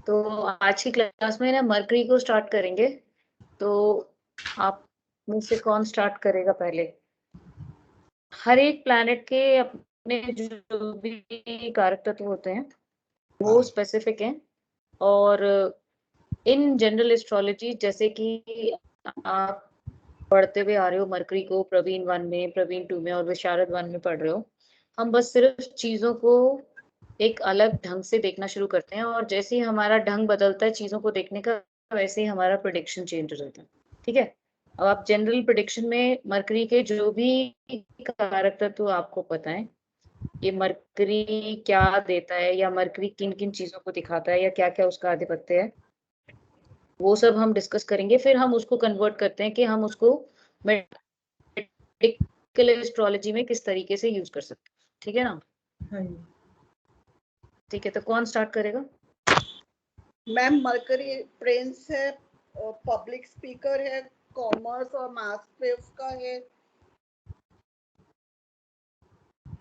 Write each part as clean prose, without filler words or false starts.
तो आज की क्लास में ना मरकरी को स्टार्ट करेंगे। तो आप में से कौन स्टार्ट करेगा पहले? हर एक प्लैनेट के अपने जो भी कारक तत्व होते हैं, वो हाँ, स्पेसिफिक हैं। और इन जनरल एस्ट्रोलॉजी जैसे कि आप पढ़ते हुए आ रहे हो मरकरी को प्रवीण 1 में, प्रवीण 2 में और विशारद 1 में पढ़ रहे हो। हम बस सिर्फ चीज़ों को एक अलग ढंग से देखना शुरू करते हैं और जैसे ही हमारा ढंग बदलता है चीज़ों को देखने का, वैसे ही हमारा प्रेडिक्शन चेंज हो जाता है। ठीक है? अब आप जनरल प्रेडिक्शन में मरकरी के जो भी कारक तत्व आपको पता है, ये मरकरी क्या देता है या मरकरी किन-किन चीज़ों को दिखाता है या क्या-क्या उसका आधिपत्य है, वो सब हम डिस्कस करेंगे। फिर हम उसको कन्वर्ट करते हैं कि हम उसको मेडिकल एस्ट्रोलॉजी में किस तरीके से यूज़ कर सकते हैं। ठीक है ना? हाँ जी। ठीक है, तो कौन स्टार्ट करेगा? मैम मरकरी प्रिंस है, पब्लिक स्पीकर है, कॉमर्स और मास वेव्स का है,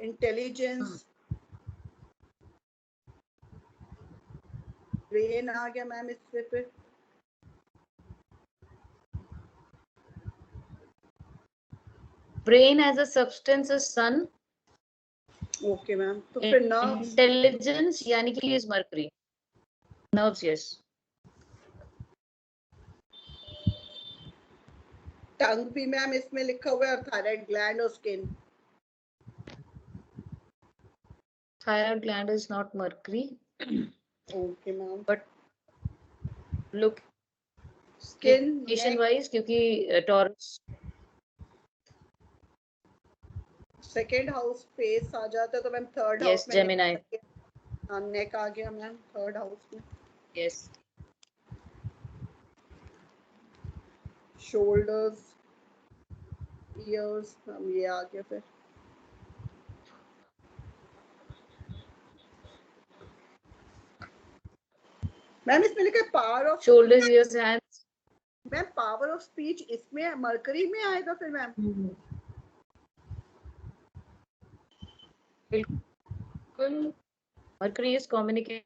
इंटेलिजेंस, ब्रेन आ गया मैम इससे फिर। Brain as a substance is sun. Okay ma'am, तो फिर नर्व्स, Intelligence यानी कि is mercury. Nerves, yes. टंग भी मैम इसमें लिखा हुआ है, और थायराइड ग्लैंड और skin. Thyroid gland is not mercury. Okay ma'am, But look skin, location wise क्योंकि Taurus सेकेंड हाउस फेस आ जाता है, तो मैम थर्ड yes हाउस में Gemini नेक आ गया मैम थर्ड हाउस में। yes शोल्डर्स, ईयर्स, ये आ गया फिर। मैम इसमें लिखा है power of shoulders ears hands. Ma'am power of speech इसमें मरकरी में आएगा फिर मैम? बिल्कुल mercury is communication.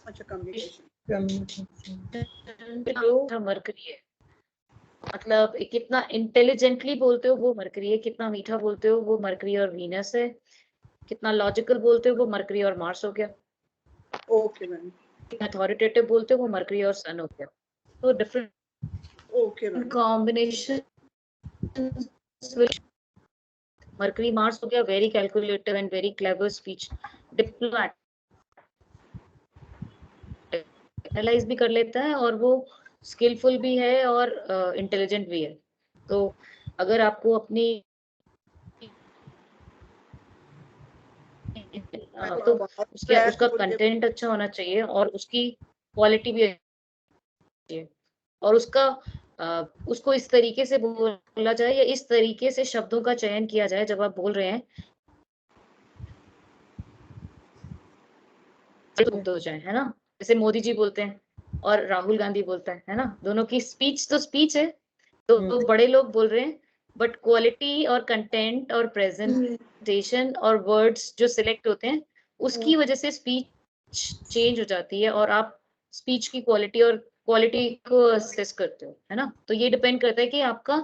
अच्छा, कम्युनिकेशन। जो मरकरी है मतलब कितना इंटेलिजेंटली बोलते हो वो मरकरी है, कितना मीठा बोलते हो वो मरकरी और वीनस है, कितना लॉजिकल बोलते हो वो मरकरी और मार्स हो गया, ओके मैम, अथॉरिटेटिव बोलते हो वो मरकरी और सन हो गया। तो different okay ma'am, combination mercury Mars हो गया, very calculative and very clever speech, diplomat analyse भी कर लेता है और वो स्किलफुल भी है और इंटेलिजेंट भी है। तो अगर आपको अपनी तो उसका कंटेंट अच्छा होना चाहिए और उसकी क्वालिटी भी अच्छी है और उसको इस तरीके से बोला जाए या इस तरीके से शब्दों का चयन किया जाए जब आप बोल रहे हैं हो जाए, है ना? जैसे मोदी जी बोलते हैं और राहुल गांधी बोलता है ना? दोनों की स्पीच तो स्पीच है, तो बड़े लोग बोल रहे हैं, बट क्वालिटी और कंटेंट और प्रेजेंटेशन और वर्ड्स जो सिलेक्ट होते हैं उसकी वजह से स्पीच चेंज हो जाती है और आप स्पीच की क्वालिटी को असेस करते हो, है ना? तो ये डिपेंड करता है कि आपका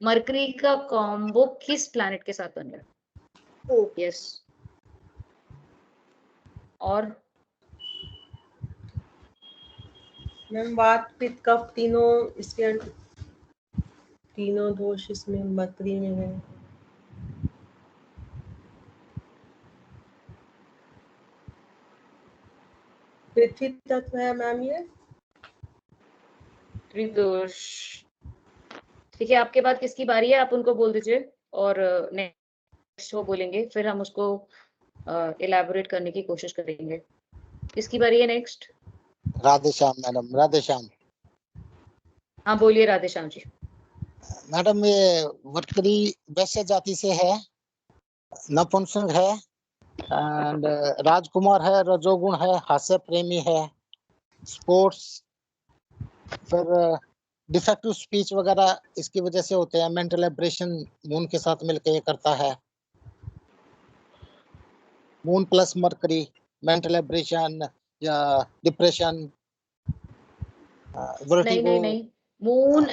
मरकरी का कॉम्बो किस प्लैनेट के साथ बन रहा है। यस और मैम वात पित्त कफ तीनों इसके तीनों दोष इसमें मरकरी में है। पृथ्वी तत्व है मैम ये। त्रिदोष। ठीक है, आपके बाद किसकी बारी है? आप उनको बोल दीजिए और नेक्स्ट वो बोलेंगे, फिर हम उसको इलैबोरेट करने की कोशिश करेंगे। किसकी बारी है नेक्स्ट? राधे श्याम मैडम, राधे श्याम। हाँ बोलिए राधे श्याम जी। मैडम ये मरकरी वैश्य जाति से है, नपुंसक है एंड राजकुमार है, रजोगुण है, हास्य प्रेमी है, स्पोर्ट्स, फिर डिफेक्टिव स्पीच वगैरह इसकी वजह से होते हैं, मेंटल एब्रेशन मून के साथ मिलकर ये करता है। Moon plus Mercury, mental abrasion या डिप्रेशन, नहीं वर्टिगो। नहीं नहीं, मून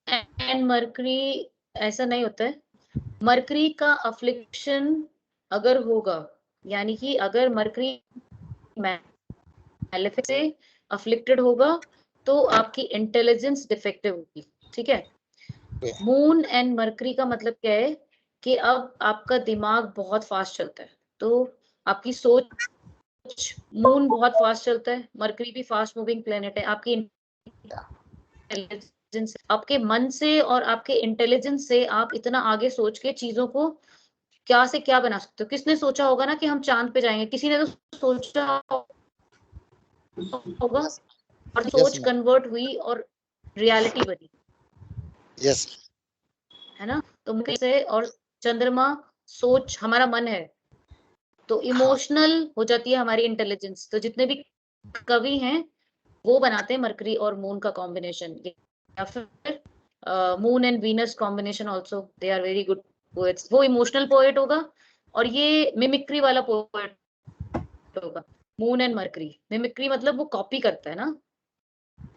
एंड मरकरी ऐसा नहीं होता है। मरकरी का अफ्लिक्शन अगर होगा, यानी कि अगर मरकरी मैलेफिक से अफ्लिक्टेड होगा तो आपकी इंटेलिजेंस डिफेक्टिव होगी, ठीक है। मून एंड मरकरी का मतलब क्या है कि अब आपका दिमाग बहुत फास्ट चलता है, तो आपकी सोच, मून बहुत फास्ट चलता है, मरकरी भी फास्ट मूविंग प्लेनेट है, आपकी इंटेलिजेंस, आपके मन से और आपके इंटेलिजेंस से आप इतना आगे सोच के चीजों को क्या से क्या बना सकते हो। किसने सोचा होगा ना कि हम चांद पे जाएंगे, किसी ने तो सोचा होगा, और सोच मैम। कन्वर्ट हुई और रियलिटी बनी, यस। है ना। तो मुझे से और चंद्रमा सोच हमारा मन है, तो इमोशनल हो जाती है हमारी इंटेलिजेंस। तो जितने भी कवि हैं वो बनाते हैं मरकरी और मून का कॉम्बिनेशन, या फिर moon and Venus combination also, they are very good poets. वो इमोशनल पोएट होगा और ये मिमिक्री वाला पोएट होगा। मून एंड मरकरी, मिमिक्री मतलब वो कॉपी करता है ना,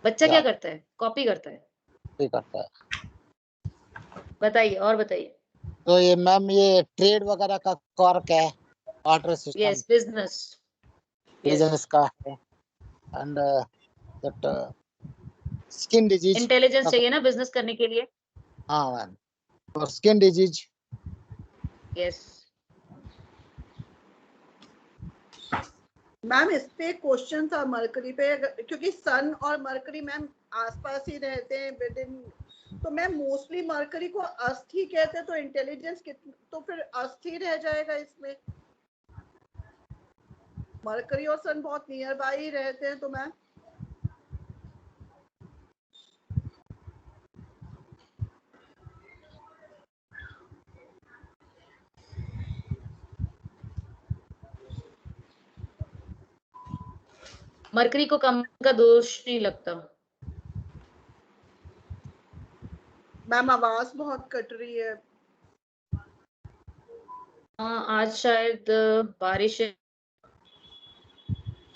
बच्चा क्या करता है, कॉपी करता है। ठीक है। बताइए और बताइए। तो ये मैम ये ट्रेड वगैरह का कॉर्क है, order system, yes, business, business का है। And that skin disease. Intelligence चाहिए ना बिजनेस करने के लिए। हाँ मैम, और स्किन डिजीज। यस। मैम इस पे क्वेश्चन था मरकरी पे, क्योंकि सन और मरकरी मैम आसपास ही रहते हैं विद इन, तो मैम मोस्टली मरकरी को अस्थि कहते हैं, तो इंटेलिजेंस तो फिर अस्थि रह जाएगा इसमें। मरकरी और सन बहुत नियर बाय ही रहते हैं, तो मैम मरकरी को कम का दोष नहीं लगता। मैम आवाज बहुत कट रही है। हाँ, आज शायद बारिश है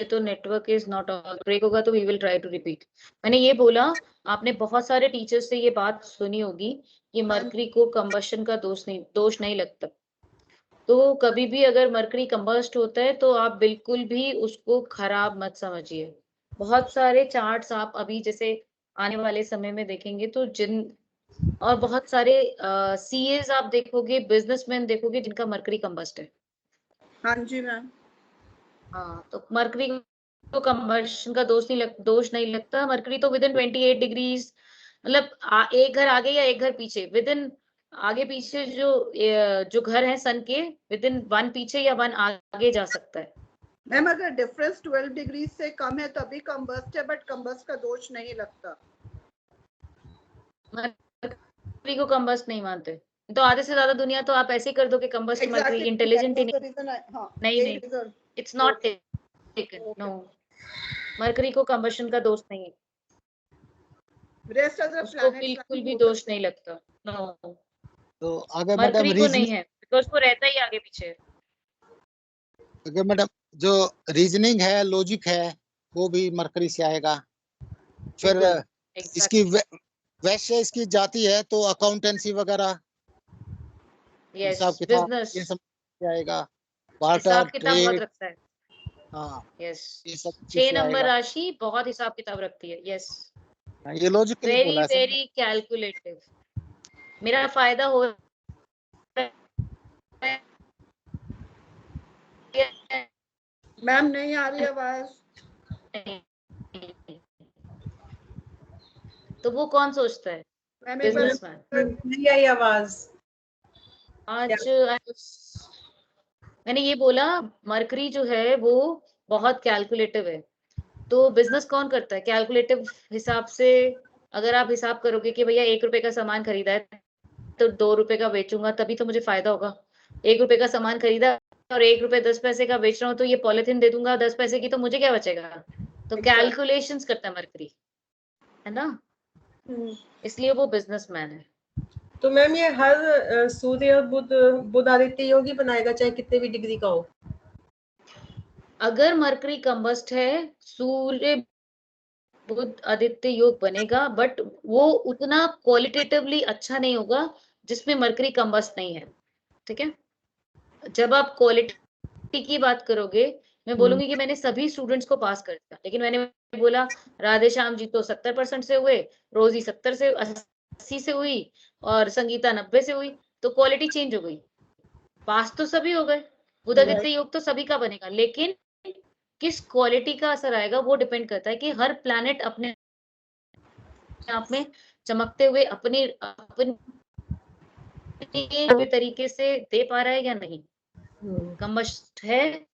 तो network is not all, break होगा तो we will try to repeat. मैंने ये बोला, आपने बहुत सारे टीचर्स से ये बात सुनी होगी कि मरकरी को कंबशन का दोष नहीं लगता। तो कभी भी अगर मरकरी कंबस्ट होता है तो आप बिल्कुल भी उसको खराब मत समझिए। बहुत सारे चार्ट्स आप अभी जैसे आने वाले समय में देखेंगे तो और बहुत सारे सीएज आप देखोगे, बिजनेसमैन देखोगे जिनका मरकरी कंबस्ट है। हाँ जी मैम। हाँ, तो मरकरी को कंबशन का दोष नहीं लगता। मरकरी तो विद इन 28 डिग्रीज, मतलब एक घर आगे या एक घर पीछे, विद इन आगे पीछे जो घर है सन के, विद इन 1 पीछे या 1 आगे जा सकता है। मैम अगर डिफरेंस 12 डिग्री से कम है तभी कंबस्ट है, बट कंबस्ट का दोष नहीं लगता। मरकरी को कंबस्ट नहीं मानते तो आधे से ज्यादा दुनिया तो आप ऐसे ही कर दो कि कंबस्ट मरकरी, इंटेलिजेंट ही नहीं नहीं, it's not taken, no. Mercury को कंबशन का दोष नहीं है, रेस्ट ऑफ द उसको प्लैनेट्स बिल्कुल भी दोष नहीं लगता, नो। तो आगे मैडम मरकरी को नहीं है बिकॉज वो रहता ही आगे पीछे। अगर मैडम जो रीजनिंग है, लॉजिक है, वो भी मरकरी से आएगा। फिर इसकी वैसे इसकी जाति है तो अकाउंटेंसी वगैरह, हिसाब किताब बिजनेस, ये सब आएगा। हिसाब बार्टर, किताब बहुत ट्रेड, रखता है। हाँ यस, ये सब 6 किससे नंबर आएगा। राशि बहुत हिसाब किताब रखती है। यस, ये लॉजिकली वेरी बोला है सर। Very calculative. मेरा फायदा हो रहा है, मैम नहीं आ रही आवाज। तो वो कौन सोचता है, मैम एक बार बिजनेसमैन। नहीं आई आवाज। आज मैंने ये बोला, मरकरी जो है वो बहुत कैलकुलेटिव है। तो बिजनेस कौन करता है कैलकुलेटिव हिसाब से। अगर आप हिसाब करोगे कि भैया 1 रुपए का सामान खरीदा है तो 2 रुपए का बेचूंगा तभी तो मुझे फायदा होगा। 1 रुपए का सामान खरीदा और 1 रुपए 10 पैसे का बेच रहा हूँ तो ये पॉलिथीन दे दूंगा 10 पैसे की, तो मुझे क्या बचेगा। तो कैलकुलेशंस करता है मरकरी, है ना, इसलिए वो बिजनेसमैन है। तो मैम ये हर सूर्य और बुध आदित्य योग ही बनाएगा चाहे कितने भी डिग्री का हो। अगर मरकरी कंबस्ट है, सूर्य बुध आदित्य योग बनेगा, बट वो उतना क्वालिटेटिवली अच्छा नहीं होगा जिसमें मरकरी कम्बस्ट नहीं है। ठीक है, जब आप क्वालिटी की बात करोगे, मैं बोलूंगी कि मैंने सभी स्टूडेंट्स को पास कर दिया, लेकिन मैंने बोला राधे श्याम जी तो 70% से हुए, रोजी 70 से 80 से हुई और संगीता 90 से हुई, तो क्वालिटी चेंज हो गई। पास तो सभी हो गए, बुध आदित्य योग तो सभी का बनेगा, लेकिन किस क्वालिटी का असर आएगा वो डिपेंड करता है कि हर प्लैनेट अपने आप में चमकते हुए अपनी अपनी तरीके से दे पा रहा है या नहीं। कम्बस्ट है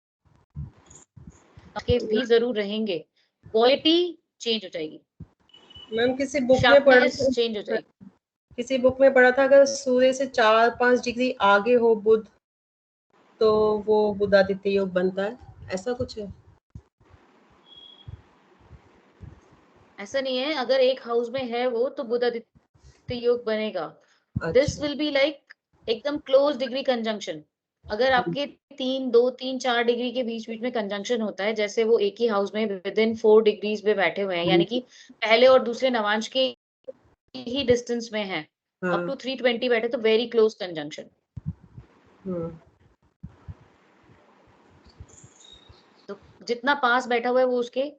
के भी जरूर रहेंगे, क्वालिटी चेंज हो जाएगी, मैम किसी बुक में पढ़ा शार्पनेस था, चेंज हो जाएगी। किसी बुक में पढ़ा था अगर सूर्य से 4-5 डिग्री आगे हो बुध तो वो बुध आदित्य योग बनता है, ऐसा कुछ है? ऐसा नहीं है, अगर एक हाउस में है वो तो बुध आदित्य योग बनेगा। दिस अच्छा। विल बी लाइक एकदम क्लोज डिग्री कंजंक्शन। अगर आपके 3, 2, 3, 4 डिग्री के बीच बीच में कंजंक्शन होता है, जैसे वो एक ही हाउस में विद इन 4 डिग्रीज में बैठे हुए हैं, यानी कि पहले और दूसरे नवांश के ही डिस्टेंस में है, अप टू 320 बैठे, तो वेरी क्लोज कंजंक्शन। तो जितना पास बैठा हुआ है वो उसके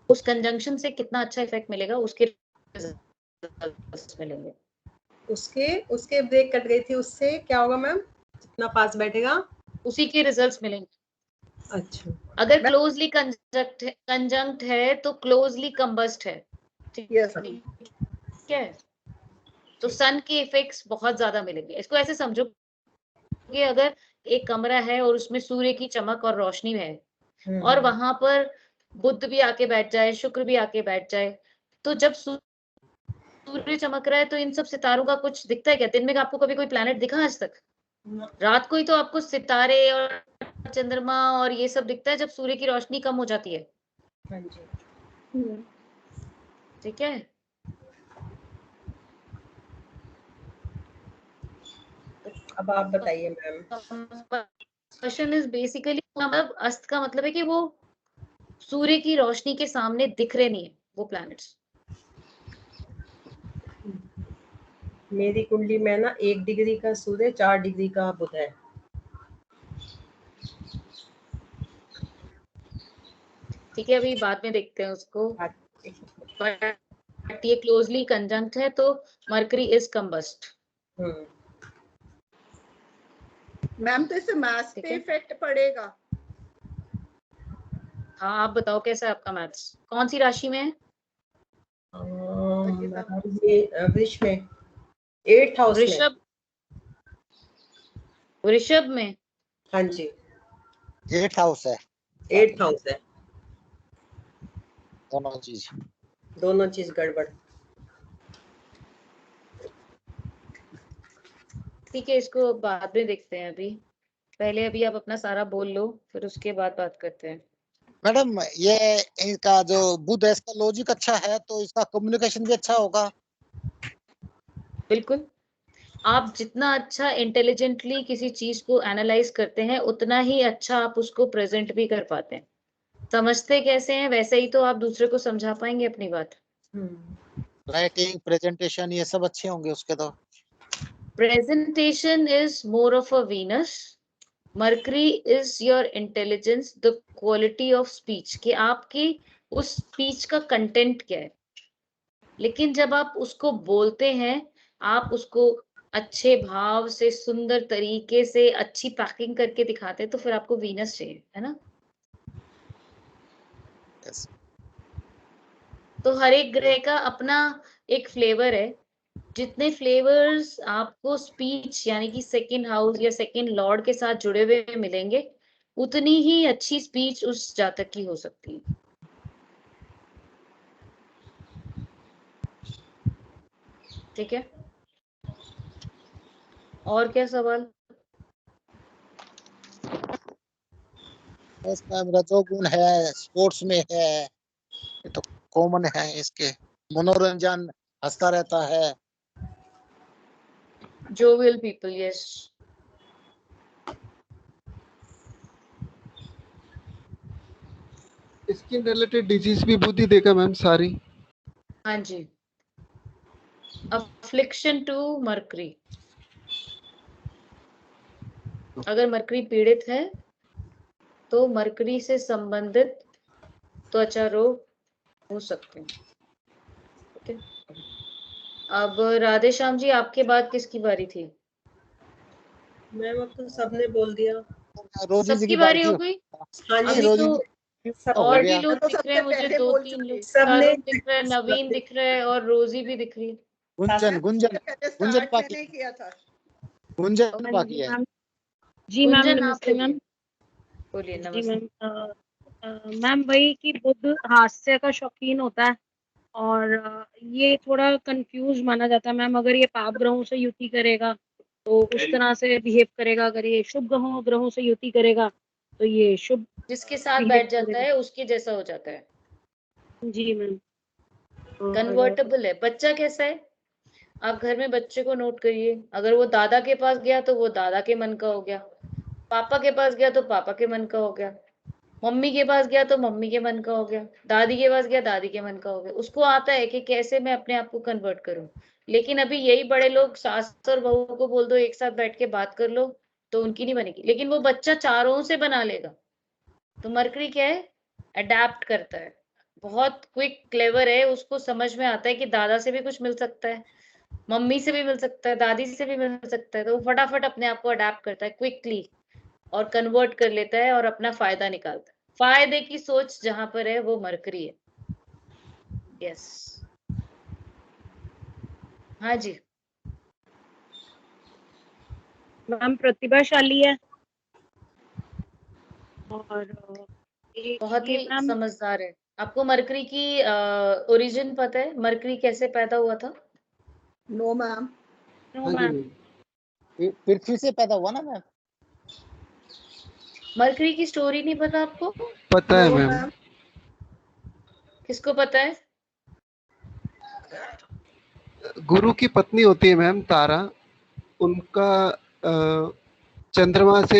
उस कंजंक्शन से कितना अच्छा इफेक्ट मिलेगा, उसके रिजल्ट्स मिलेंगे। उसके उसके ब्रेक कट गई थी, उससे क्या होगा मैम? जितना पास बैठेगा उसी के रिजल्ट्स मिलेंगे। अच्छा। अगर क्लोजली कंजंक्ट है तो क्लोजली कंबस्ट है। यस ठीक है, तो सन के इफेक्ट्स बहुत ज्यादा मिलेंगे। इसको ऐसे समझो कि अगर एक कमरा है और उसमें सूर्य की चमक और रोशनी है, और वहां पर बुध भी आके बैठ जाए, शुक्र भी आके बैठ जाए, तो जब सूर्य चमक रहा है तो इन सब सितारों का कुछ दिखता है क्या? दिन में आपको कभी कोई प्लैनेट दिखा आज तक? रात को ही तो आपको सितारे और चंद्रमा और ये सब दिखता है, जब सूर्य की रोशनी कम हो जाती है। हाँ जी। ठीक है, अब आप बताइए मैम। क्वेश्चन इज बेसिकली, मतलब अस्त का मतलब है कि वो सूर्य की रोशनी के सामने दिख रहे नहीं है वो प्लैनेट्स। मेरी कुंडली में ना 1 डिग्री का सूर्य, 4 डिग्री का बुध है। ठीक है, अभी बाद में देखते हैं उसको, बट ये क्लोजली कंजंक्ट है तो मरकरी इज कंबस्ट। मैम, तो इससे मैथ्स ठीक पे है, इफेक्ट पड़ेगा? हाँ आप बताओ कैसा है आपका मैथ्स, कौन सी राशि में है? ये वृष में, 8th हाउस में। वृषभ, वृषभ में। हाँ जी, 8th हाउस है, 8th हाउस है। दोनों चीज गड़बड़। ठीक है, इसको बाद में देखते हैं, अभी पहले अभी आप अपना सारा बोल लो, फिर उसके बाद बात करते हैं। मैडम। ये इनका जो बुध है, इसका लॉजिक अच्छा है तो इसका कम्युनिकेशन भी अच्छा होगा। बिल्कुल, आप जितना अच्छा इंटेलिजेंटली किसी चीज को एनालाइज करते हैं, उतना ही अच्छा आप उसको प्रेजेंट भी कर पाते हैं। समझते कैसे हैं वैसे ही तो आप दूसरे को समझा पाएंगे अपनी बात। राइटिंग, प्रेजेंटेशन, ये सब अच्छे होंगे उसके तो। Presentation is more of a Venus, mercury is your intelligence, the quality of speech, कि आपकी उस स्पीच का कंटेंट क्या है। लेकिन जब आप उसको बोलते हैं, आप उसको अच्छे भाव से, सुंदर तरीके से, अच्छी पैकिंग करके दिखाते हैं, तो फिर आपको वीनस चाहिए, है ना। Yes. तो हर एक ग्रह का अपना एक फ्लेवर है। जितने फ्लेवर्स आपको स्पीच यानी कि सेकंड हाउस या सेकंड लॉर्ड के साथ जुड़े हुए मिलेंगे, उतनी ही अच्छी स्पीच उस जातक की हो सकती है। ठीक है, और क्या सवाल? बस मैम, रजोगुण है, स्पोर्ट्स में है, ये तो कॉमन है इसके। मनोरंजन, हंसता रहता है। Jovial people, yes. Skin related disease भी बुद्धि देगा मैम सारी। हाँ जी, अफ्लिक्शन टू मरकरी। अगर मरकरी पीड़ित है तो मरकरी से संबंधित त्वचा रोग हो सकते हैं। ठीक है, अब राधे श्याम जी आपके बाद किसकी बारी थी? मैम अब तो सबने बोल दिया। रोजी जी सबकी की बारी हो थी। गई। हाँ नहीं, जी, अभी रोजी तो जी सब हो और भी गया। लोग मैं तो दिख रहे सबसे हैं मुझे, पहले दो बोल तीन चुकी। लोग। सबने तरुण दिख रहा है, नवीन दिख रहा है और रोजी भी दिख रही है। गुंजन गुंजन सबसे पहले गुंजन स्टार्ट बाकी मैंने किया था। गुंजन हाँ बाकी जी है। मैम। जी मैम, गुंजन आप नमस्ते मैम। बोलिए। जी नमस्ते। मैम, मैम वही कि बुध हास्य का शौकीन होता है और ये थोड़ा कंफ्यूज माना जाता है मैम। अगर ये पाप ग्रहों से युति करेगा तो उस तरह से बिहेव करेगा, अगर ये शुभ ग्रहों से युति करेगा तो ये शुभ जिसके साथ बिहेव बैठ जाता करेगा। है उसके जैसा हो जाता है। जी मैम। और कन्वर्टेबल है। बच्चा कैसा है, आप घर में बच्चे को नोट करिए। अगर वो दादा के पास गया तो वो दादा के मन का हो गया, पापा के पास गया तो पापा के मन का हो गया, मम्मी के पास गया तो मम्मी के मन का हो गया, दादी के पास गया दादी के मन का हो गया। उसको आता है कि कैसे मैं अपने आप को कन्वर्ट करूं। लेकिन अभी यही बड़े लोग सास और बहू को बोल दो एक साथ बैठ के बात कर लो तो उनकी नहीं बनेगी, लेकिन वो बच्चा चारों से बना लेगा। तो मरकरी क्या है, अडेप्ट करता है, बहुत क्विक क्लेवर है। उसको समझ में आता है कि दादा से भी कुछ मिल सकता है, मम्मी से भी मिल सकता है, दादी से भी मिल सकता है। तो वो फटाफट अपने आप को अडेप्ट करता है क्विकली और कन्वर्ट कर लेता है और अपना फायदा निकालता है। फायदे की सोच जहां पर है वो मरकरी है। यस, हाँ जी। मैम प्रतिभाशाली है और बहुत ये ही मैम समझदार है। आपको मरकरी की ओरिजिन पता है, मरकरी कैसे पैदा हुआ था? No ma'am. नो हाँ जी मैम। मैम। पृथ्वी से पैदा हुआ ना मैम। मरकरी की स्टोरी नहीं पता आपको? पता है नो मैम। मैम। किसको पता है? गुरु की पत्नी होती है मैम तारा, उनका चंद्रमा से